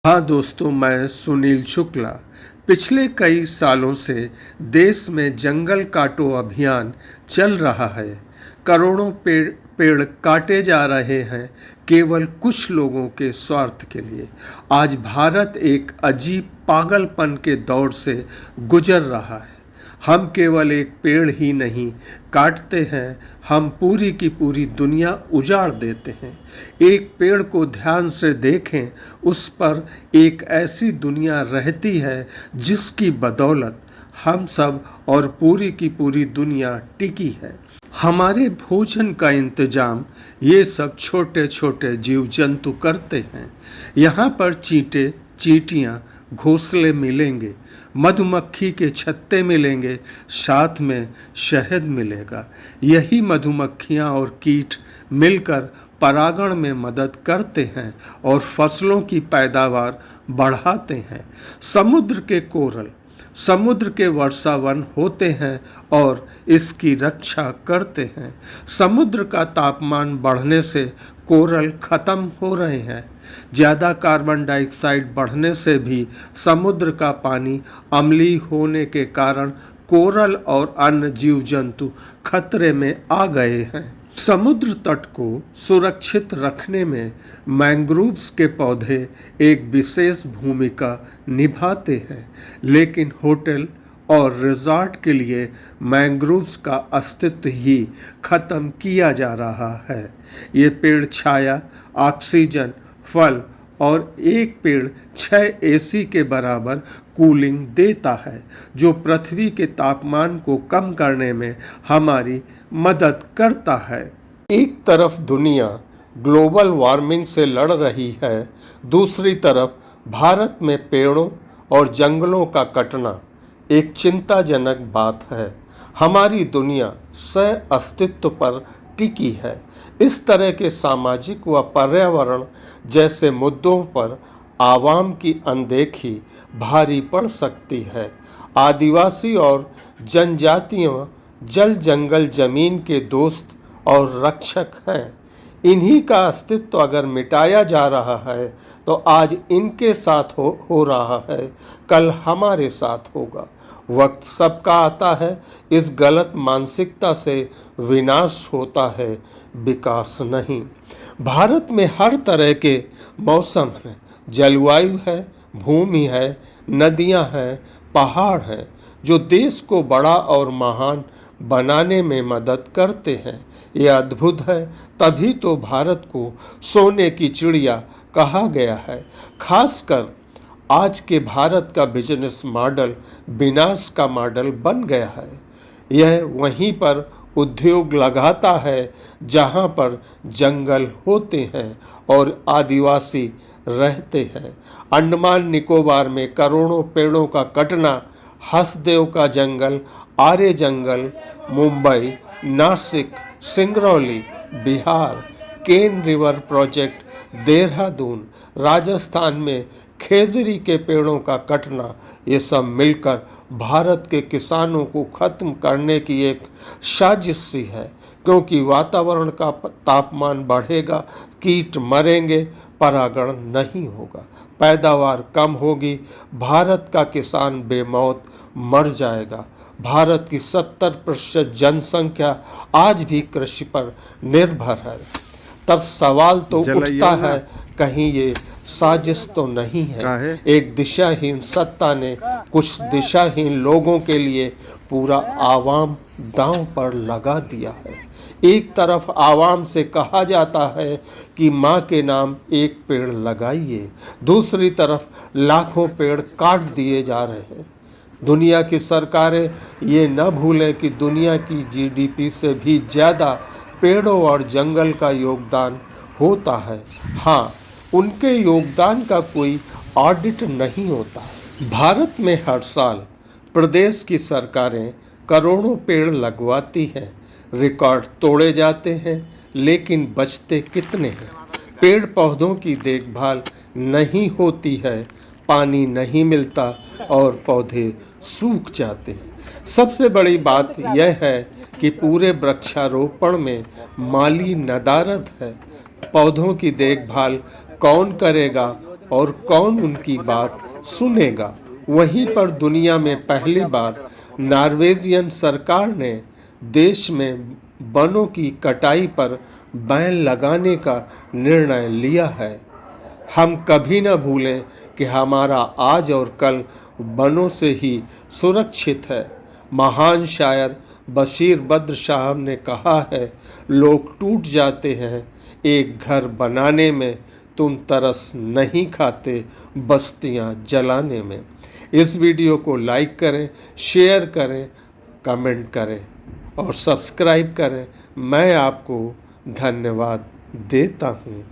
हाँ दोस्तों, मैं सुनील शुक्ला। पिछले कई सालों से देश में जंगल काटो अभियान चल रहा है। करोड़ों पेड़ काटे जा रहे हैं केवल कुछ लोगों के स्वार्थ के लिए। आज भारत एक अजीब पागलपन के दौर से गुजर रहा है। हम केवल एक पेड़ ही नहीं काटते हैं, हम पूरी की पूरी दुनिया उजाड़ देते हैं। एक पेड़ को ध्यान से देखें, उस पर एक ऐसी दुनिया रहती है जिसकी बदौलत हम सब और पूरी की पूरी दुनिया टिकी है। हमारे भोजन का इंतजाम ये सब छोटे छोटे जीव जंतु करते हैं। यहाँ पर चींटे चींटियाँ घोंसले मिलेंगे, मधुमक्खी के छत्ते मिलेंगे, साथ में शहद मिलेगा। यही मधुमक्खियाँ और कीट मिलकर परागण में मदद करते हैं और फसलों की पैदावार बढ़ाते हैं। समुद्र के कोरल समुद्र के वर्षावन होते हैं और इसकी रक्षा करते हैं। समुद्र का तापमान बढ़ने से कोरल खत्म हो रहे हैं। ज़्यादा कार्बन डाइऑक्साइड बढ़ने से भी समुद्र का पानी अम्लीय होने के कारण कोरल और अन्य जीव जंतु खतरे में आ गए हैं। समुद्र तट को सुरक्षित रखने में मैंग्रोव्स के पौधे एक विशेष भूमिका निभाते हैं, लेकिन होटल और रिजॉर्ट के लिए मैंग्रोव्स का अस्तित्व ही खत्म किया जा रहा है। ये पेड़ छाया, ऑक्सीजन, फल और एक पेड़ 6 एसी के बराबर कूलिंग देता है, जो पृथ्वी के तापमान को कम करने में हमारी मदद करता है। एक तरफ दुनिया ग्लोबल वार्मिंग से लड़ रही है, दूसरी तरफ भारत में पेड़ों और जंगलों का कटना एक चिंताजनक बात है। हमारी दुनिया सह अस्तित्व पर टिकी है। इस तरह के सामाजिक व पर्यावरण जैसे मुद्दों पर आवाम की अनदेखी भारी पड़ सकती है। आदिवासी और जनजातियां जल जंगल जमीन के दोस्त और रक्षक हैं। इन्हीं का अस्तित्व अगर मिटाया जा रहा है तो आज इनके साथ हो रहा है, कल हमारे साथ होगा। वक्त सबका आता है, इस गलत मानसिकता से विनाश होता है, विकास नहीं। भारत में हर तरह के मौसम हैं, जलवायु है, भूमि है, नदियां हैं, पहाड़ हैं, जो देश को बड़ा और महान बनाने में मदद करते हैं। ये अद्भुत है, तभी तो भारत को सोने की चिड़िया कहा गया है। खासकर आज के भारत का बिजनेस मॉडल विनाश का मॉडल बन गया है। यह वहीं पर उद्योग लगाता है जहां पर जंगल होते हैं और आदिवासी रहते हैं। अंडमान निकोबार में करोड़ों पेड़ों का कटना, हसदेव का जंगल, आर्य जंगल, मुंबई, नासिक, सिंगरौली, बिहार, केन रिवर प्रोजेक्ट, देहरादून, राजस्थान में खेजरी के पेड़ों का कटना, ये सब मिलकर भारत के किसानों को खत्म करने की एक साजिश सी है। क्योंकि वातावरण का तापमान बढ़ेगा, कीट मरेंगे, परागण नहीं होगा, पैदावार कम होगी, भारत का किसान बेमौत मर जाएगा। भारत की 70% जनसंख्या आज भी कृषि पर निर्भर है। तब सवाल तो उठता है, कहीं ये साजिश तो नहीं है? एक दिशाहीन सत्ता ने कुछ दिशाहीन लोगों के लिए पूरा आवाम दांव पर लगा दिया है। एक तरफ आवाम से कहा जाता है कि माँ के नाम एक पेड़ लगाइए, दूसरी तरफ लाखों पेड़ काट दिए जा रहे हैं। दुनिया की सरकारें ये न भूलें कि दुनिया की जीडीपी से भी ज़्यादा पेड़ों और जंगल का योगदान होता है। हाँ, उनके योगदान का कोई ऑडिट नहीं होता। भारत में हर साल प्रदेश की सरकारें करोड़ों पेड़ लगवाती हैं, रिकॉर्ड तोड़े जाते हैं, लेकिन बचते कितने हैं? पेड़ पौधों की देखभाल नहीं होती है, पानी नहीं मिलता और पौधे सूख जाते हैं। सबसे बड़ी बात यह है कि पूरे वृक्षारोपण में माली नदारद है। पौधों की देखभाल कौन करेगा और कौन उनकी बात सुनेगा। वहीं पर दुनिया में पहली बार नॉर्वेजियन सरकार ने देश में वनों की कटाई पर बैन लगाने का निर्णय लिया है। हम कभी न भूलें कि हमारा आज और कल वनों से ही सुरक्षित है। महान शायर बशीर बद्र साहब ने कहा है, लोग टूट जाते हैं एक घर बनाने में, तुम तरस नहीं खाते बस्तियां जलाने में। इस वीडियो को लाइक करें, शेयर करें, कमेंट करें और सब्सक्राइब करें। मैं आपको धन्यवाद देता हूँ।